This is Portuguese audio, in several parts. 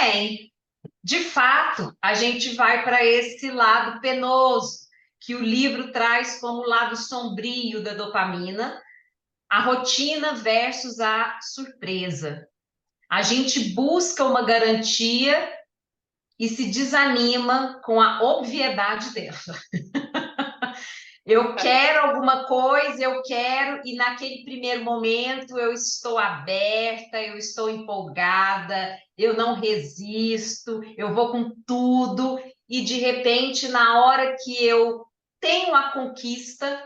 bem. De fato, a gente vai para esse lado penoso que o livro traz como lado sombrio da dopamina, a rotina versus a surpresa. A gente busca uma garantia e se desanima com a obviedade dela. Eu quero alguma coisa, eu quero, e naquele primeiro momento eu estou aberta, eu estou empolgada, eu não resisto, eu vou com tudo, e de repente, na hora que eu tenho a conquista,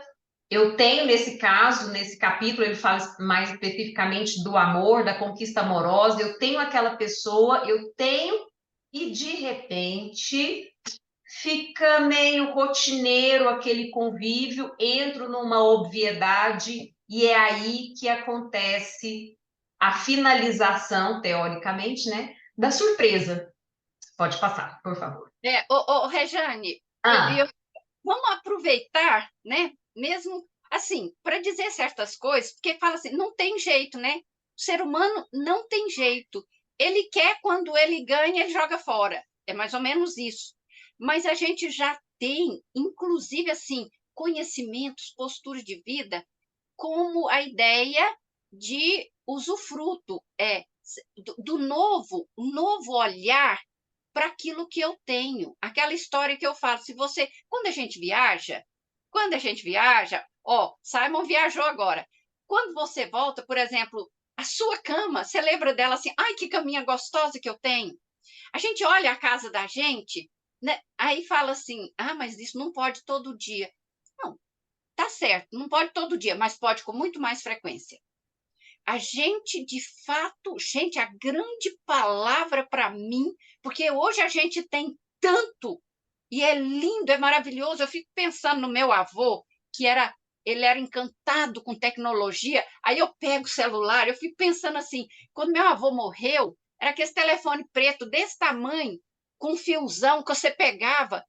eu tenho nesse caso, nesse capítulo, ele fala mais especificamente do amor, da conquista amorosa, eu tenho aquela pessoa, eu tenho, e de repente fica meio rotineiro aquele convívio, entro numa obviedade e é aí que acontece a finalização, teoricamente, né, da surpresa. Pode passar, por favor. Rejane, Ah, vamos aproveitar, né? Mesmo assim, para dizer certas coisas, porque fala assim, não tem jeito, né? O ser humano não tem jeito. Ele quer, quando ele ganha, ele joga fora. É mais ou menos isso. Mas a gente já tem, inclusive, assim, conhecimentos, posturas de vida, como a ideia de usufruto, do novo, um novo olhar para aquilo que eu tenho. Aquela história que eu falo, se você, quando a gente viaja, ó, Simon viajou agora. Quando você volta, por exemplo, a sua cama, você lembra dela assim, ai, que caminha gostosa que eu tenho. A gente olha a casa da gente, né? Aí fala assim, ah, mas isso não pode todo dia. Não, tá certo, não pode todo dia, mas pode com muito mais frequência. A gente, de fato, gente, a grande palavra para mim, porque hoje a gente tem tanto, e é lindo, é maravilhoso. Eu fico pensando no meu avô, ele era encantado com tecnologia. Aí eu pego o celular, eu fico pensando assim, quando meu avô morreu, era aquele telefone preto desse tamanho, com um fiozão que você pegava.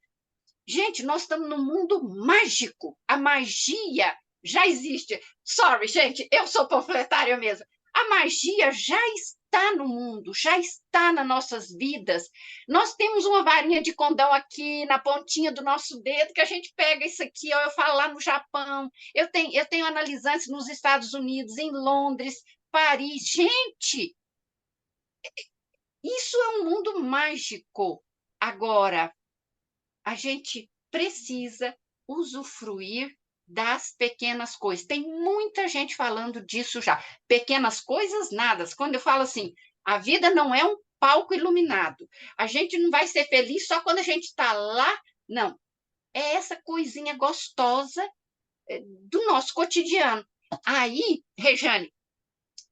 Gente, nós estamos num mundo mágico. A magia já existe. Sorry, gente, eu sou panfletária mesmo. A magia já está no mundo, já está nas nossas vidas. Nós temos uma varinha de condão aqui na pontinha do nosso dedo, que a gente pega isso aqui, ó, eu falo lá no Japão. Eu tenho analisantes nos Estados Unidos, em Londres, Paris. Gente, isso é um mundo mágico. Agora, a gente precisa usufruir das pequenas coisas. Tem muita gente falando disso já. Pequenas coisas, nada. Quando eu falo assim, a vida não é um palco iluminado. A gente não vai ser feliz só quando a gente está lá. Não. É essa coisinha gostosa do nosso cotidiano. Aí, Rejane,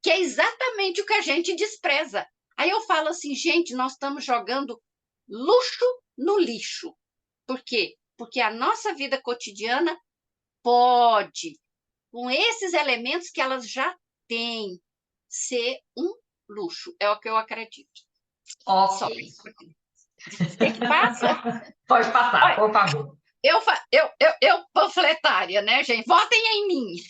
que é exatamente o que a gente despreza. Aí eu falo assim, gente, nós estamos jogando luxo no lixo. Por quê? Porque a nossa vida cotidiana pode, com esses elementos que elas já têm, ser um luxo. É o que eu acredito. ok. Só. Quer que passe? Pode passar, Olha, por favor. eu panfletária, né, gente? Votem em mim.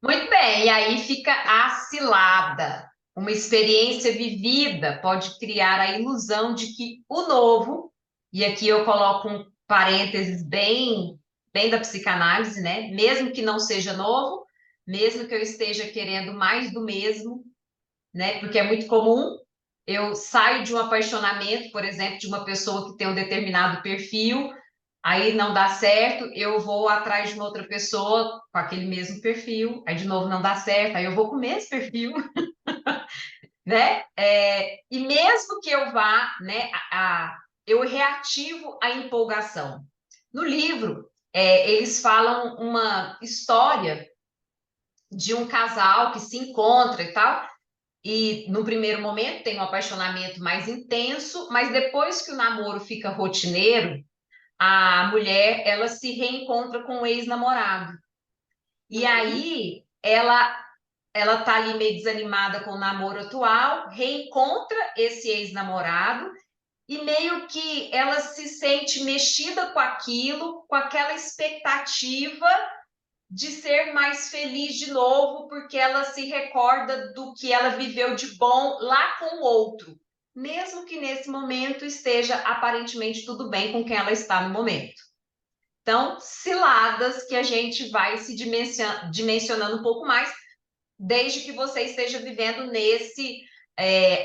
Muito bem, e aí fica a cilada. Uma experiência vivida pode criar a ilusão de que o novo, e aqui eu coloco um parênteses bem da psicanálise, né? Mesmo que não seja novo, mesmo que eu esteja querendo mais do mesmo, né? Porque é muito comum eu saio de um apaixonamento, por exemplo, de uma pessoa que tem um determinado perfil, aí não dá certo, eu vou atrás de uma outra pessoa com aquele mesmo perfil, aí de novo não dá certo, aí eu vou com o mesmo perfil, né? E mesmo que eu vá, né, eu reativo a empolgação. No livro, eles falam uma história de um casal que se encontra e tal, e no primeiro momento tem um apaixonamento mais intenso, mas depois que o namoro fica rotineiro, a mulher ela se reencontra com o ex-namorado. E Uhum. aí ela tá ali meio desanimada com o namoro atual, reencontra esse ex-namorado e meio que ela se sente mexida com aquilo, com aquela expectativa de ser mais feliz de novo, porque ela se recorda do que ela viveu de bom lá com o outro, mesmo que nesse momento esteja aparentemente tudo bem com quem ela está no momento. Então, ciladas que a gente vai se dimensionando um pouco mais, desde que você esteja vivendo nesse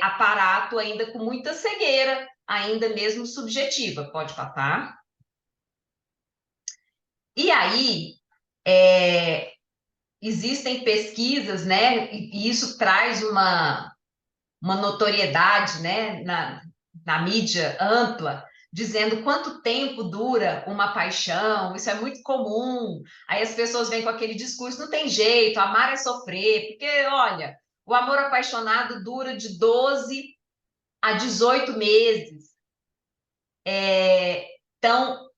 aparato ainda com muita cegueira, ainda mesmo subjetiva. Pode passar. E aí, existem pesquisas, né? E isso traz uma notoriedade, né? Na mídia ampla, dizendo quanto tempo dura uma paixão, isso é muito comum. Aí as pessoas vêm com aquele discurso, não tem jeito, amar é sofrer, porque, olha, o amor apaixonado dura de 12 a 18 meses. Então,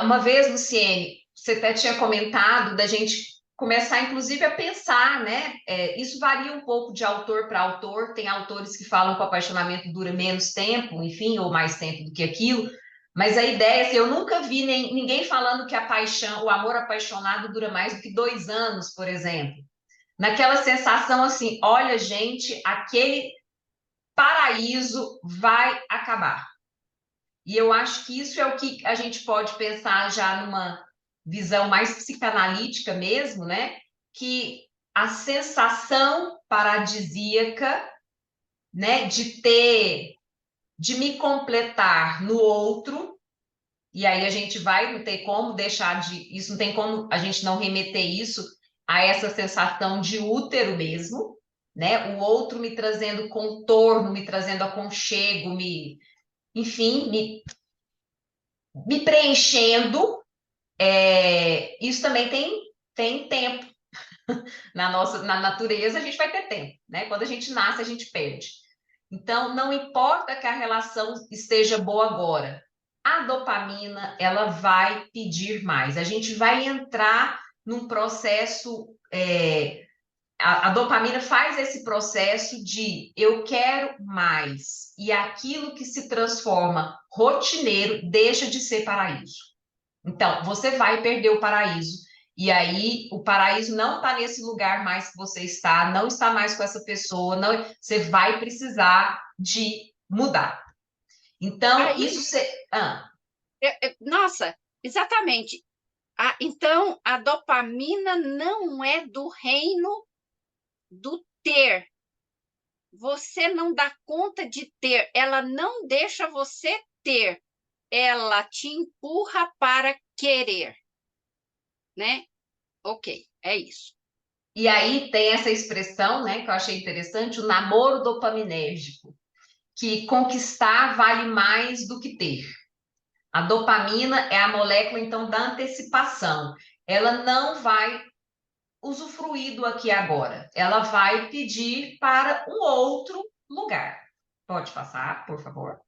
uma vez, Luciene, você até tinha comentado da gente começar, inclusive, a pensar, né? Isso varia um pouco de autor para autor. Tem autores que falam que o apaixonamento dura menos tempo, enfim, ou mais tempo do que aquilo. Mas a ideia é assim, eu nunca vi ninguém falando que a paixão, o amor apaixonado dura mais do que 2 anos, por exemplo. Naquela sensação assim, olha, gente, aquele paraíso vai acabar. E eu acho que isso é o que a gente pode pensar já numa visão mais psicanalítica mesmo, né? Que a sensação paradisíaca, né, de me completar no outro, e aí a gente vai, não tem como deixar isso não tem como a gente não remeter isso a essa sensação de útero mesmo, né? O outro me trazendo contorno, me trazendo aconchego, enfim, me preenchendo. Isso também tem tempo. Na natureza, a gente vai ter tempo, né? Quando a gente nasce, a gente perde. Então, não importa que a relação esteja boa agora, a dopamina, ela vai pedir mais. A gente vai entrar num processo. A dopamina faz esse processo de eu quero mais. E aquilo que se transforma rotineiro deixa de ser paraíso. Então, você vai perder o paraíso. E aí, o paraíso não está nesse lugar mais que você está, não está mais com essa pessoa, não, você vai precisar de mudar. Então, Aí, isso. nossa, exatamente. Então, a dopamina não é do reino do ter. Você não dá conta de ter, ela não deixa você ter, ela te empurra para querer, né? Ok, é isso. E aí tem essa expressão, né, que eu achei interessante, o namoro dopaminérgico, que conquistar vale mais do que ter. A dopamina é a molécula, então, da antecipação. Ela não vai usufruir do aqui e agora. Ela vai pedir para um outro lugar. Pode passar, por favor.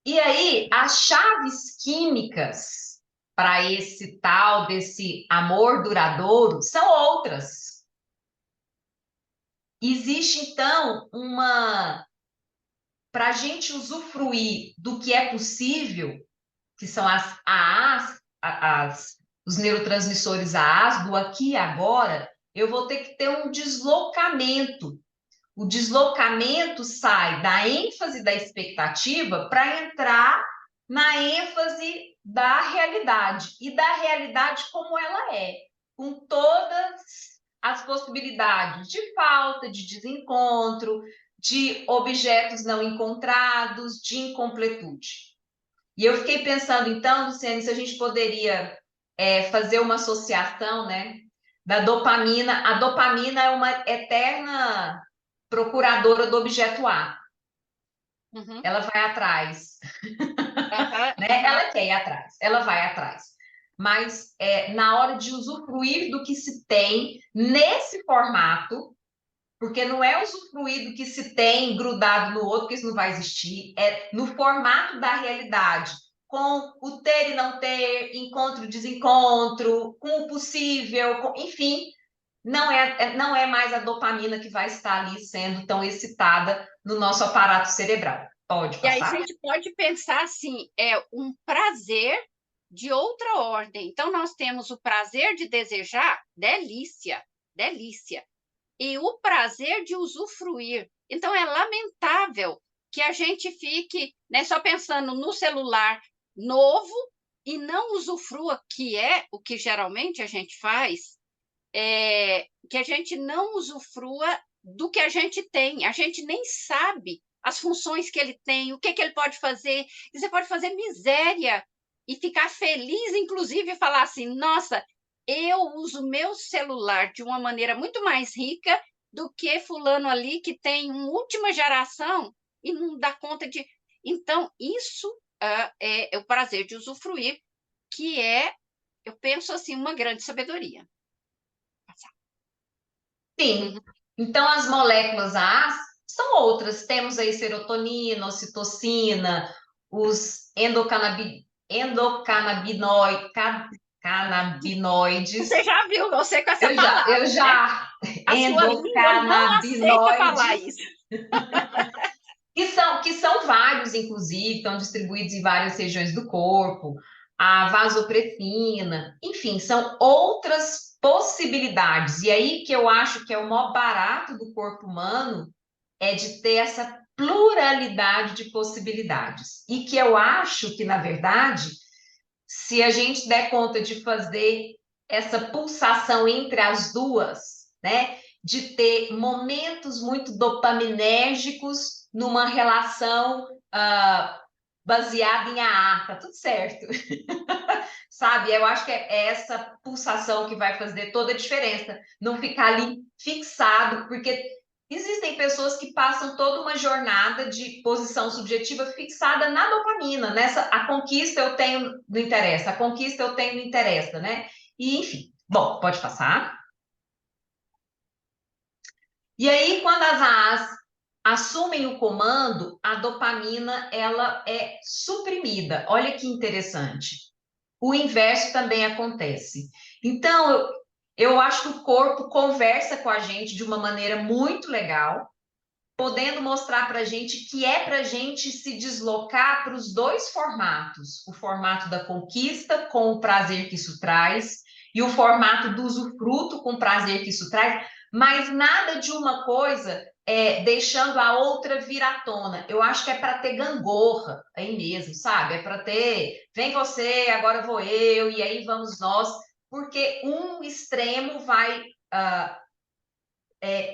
E aí, as chaves químicas para esse tal desse amor duradouro são outras. Existe, então, para a gente usufruir do que é possível, que são os neurotransmissores AAs, do aqui e agora, eu vou ter que ter um deslocamento. O deslocamento sai da ênfase da expectativa para entrar na ênfase da realidade, e da realidade como ela é, com todas as possibilidades de falta, de desencontro, de objetos não encontrados, de incompletude. E eu fiquei pensando, então, Luciane, se a gente poderia fazer uma associação, né, da dopamina. A dopamina é uma eterna procuradora do objeto A. Uhum. Ela vai atrás, Aham, né? aham. Ela quer ir atrás, ela vai atrás. Mas na hora de usufruir do que se tem nesse formato, porque não é usufruir do que se tem grudado no outro, porque isso não vai existir, é no formato da realidade, com o ter e não ter, encontro e desencontro, com o possível, enfim, não é mais a dopamina que vai estar ali sendo tão excitada no nosso aparato cerebral. Pode E aí a passar? gente pode pensar assim, é um prazer de outra ordem. Então, nós temos o prazer de desejar, delícia, delícia, e o prazer de usufruir. Então, é lamentável que a gente fique, né, só pensando no celular novo e não usufrua, que é o que geralmente a gente faz, que a gente não usufrua do que a gente tem. A gente nem sabe as funções que ele tem, o que, que ele pode fazer. E você pode fazer miséria e ficar feliz, inclusive, e falar assim: nossa, eu uso meu celular de uma maneira muito mais rica do que fulano ali que tem uma última geração e não dá conta de. Então, isso é o prazer de usufruir, que é, eu penso assim, uma grande sabedoria. Sim. Uhum. Então, as moléculas A são outras. Temos aí serotonina, ocitocina, os Você endocannabinoides. já viu você com essa Eu palavra, né? já, A sua língua não aceita falar endocannabinoides, isso. que são vários, inclusive, estão distribuídos em várias regiões do corpo, a vasopressina, enfim, são outras possibilidades. E aí que eu acho que é o maior barato do corpo humano é de ter essa pluralidade de possibilidades. E que eu acho que, na verdade, se a gente der conta de fazer essa pulsação entre as duas, né? De ter momentos muito dopaminérgicos numa relação baseada em AA, tá tudo certo. Sabe? Eu acho que é essa pulsação que vai fazer toda a diferença. Não ficar ali fixado, porque existem pessoas que passam toda uma jornada de posição subjetiva fixada na dopamina, nessa a conquista eu tenho, não interessa, a conquista eu tenho, não interessa, né? E enfim, bom, pode passar. E aí, quando as AAs assumem o comando, a dopamina ela é suprimida. Olha que interessante. O inverso também acontece. Então, eu acho que o corpo conversa com a gente de uma maneira muito legal, podendo mostrar para a gente que é para a gente se deslocar para os dois formatos: o formato da conquista, com o prazer que isso traz, e o formato do usufruto, com o prazer que isso traz, mas nada de uma coisa deixando a outra vir à tona. Eu acho que é para ter gangorra aí mesmo, sabe? É para ter, vem você, agora vou eu, e aí vamos nós, porque um extremo vai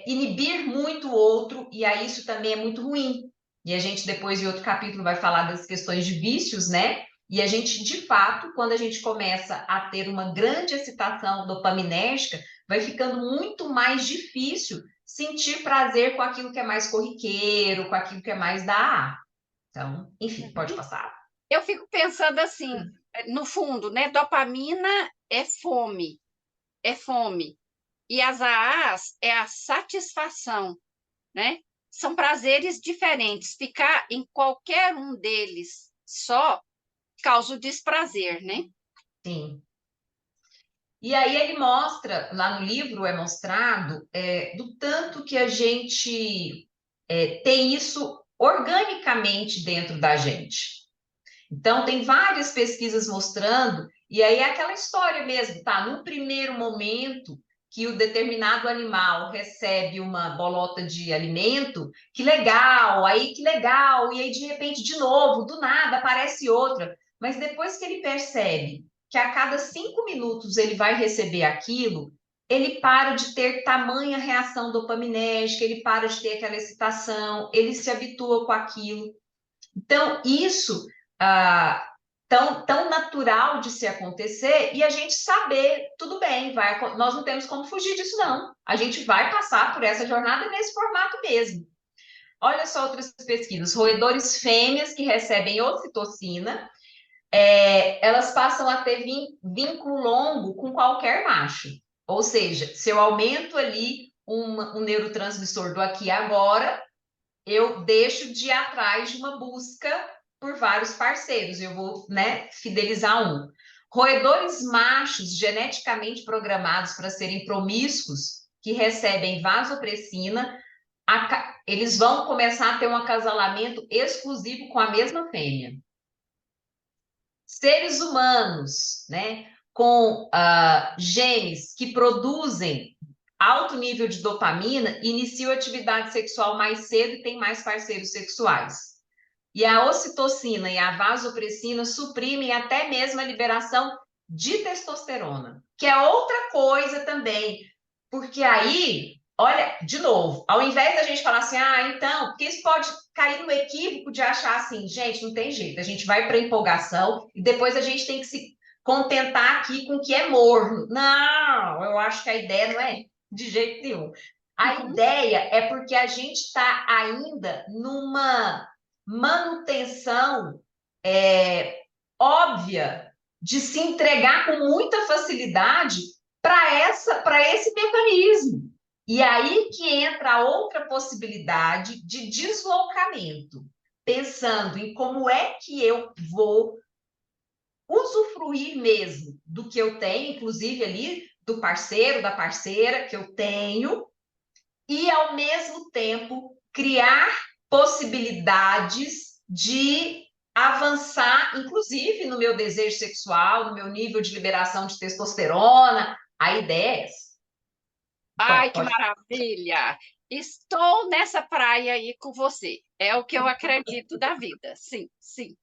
inibir muito o outro, e aí isso também é muito ruim. E a gente depois, em outro capítulo, vai falar das questões de vícios, né? E a gente, de fato, quando a gente começa a ter uma grande excitação dopaminérgica, vai ficando muito mais difícil sentir prazer com aquilo que é mais corriqueiro, com aquilo que é mais da A. Então, enfim, pode passar. Eu fico pensando assim, no fundo, né? Dopamina é fome, é fome. E as AAs é a satisfação, né? São prazeres diferentes. Ficar em qualquer um deles só causa o desprazer, né? Sim. E aí ele mostra, lá no livro é mostrado, do tanto que a gente tem isso organicamente dentro da gente. Então, tem várias pesquisas mostrando, e aí é aquela história mesmo, tá? No primeiro momento que o determinado animal recebe uma bolota de alimento, que legal, e aí de repente, de novo, do nada aparece outra. Mas depois que ele percebe que a cada 5 minutos ele vai receber aquilo, ele para de ter tamanha reação dopaminérgica, ele para de ter aquela excitação, ele se habitua com aquilo. Então, isso tão natural de se acontecer e a gente saber, tudo bem, nós não temos como fugir disso, não. A gente vai passar por essa jornada nesse formato mesmo. Olha só outras pesquisas. Roedores fêmeas que recebem ocitocina, elas passam a ter vínculo longo com qualquer macho. Ou seja, se eu aumento ali um neurotransmissor do aqui e agora, eu deixo de ir atrás de uma busca por vários parceiros, eu vou, né, fidelizar um. Roedores machos geneticamente programados para serem promíscuos, que recebem vasopressina, eles vão começar a ter um acasalamento exclusivo com a mesma fêmea. seres humanos, né, com genes que produzem alto nível de dopamina, iniciam atividade sexual mais cedo e têm mais parceiros sexuais. E a ocitocina e a vasopressina suprimem até mesmo a liberação de testosterona, que é outra coisa também, porque aí, olha, de novo, ao invés da gente falar assim, então, porque isso pode cair no equívoco de achar assim, gente, não tem jeito, a gente vai para empolgação e depois a gente tem que se contentar aqui com o que é morno. Não, eu acho que a ideia não é de jeito nenhum. A Uhum. ideia é porque a gente está ainda numa manutenção óbvia de se entregar com muita facilidade para esse mecanismo. E aí que entra a outra possibilidade de deslocamento, pensando em como é que eu vou usufruir mesmo do que eu tenho, inclusive ali do parceiro, da parceira que eu tenho, e ao mesmo tempo criar possibilidades de avançar, inclusive no meu desejo sexual, no meu nível de liberação de testosterona. A ideia é essa. Ai, Pode, que pode. maravilha! Estou nessa praia aí com você. É o que eu acredito da vida. Sim, sim.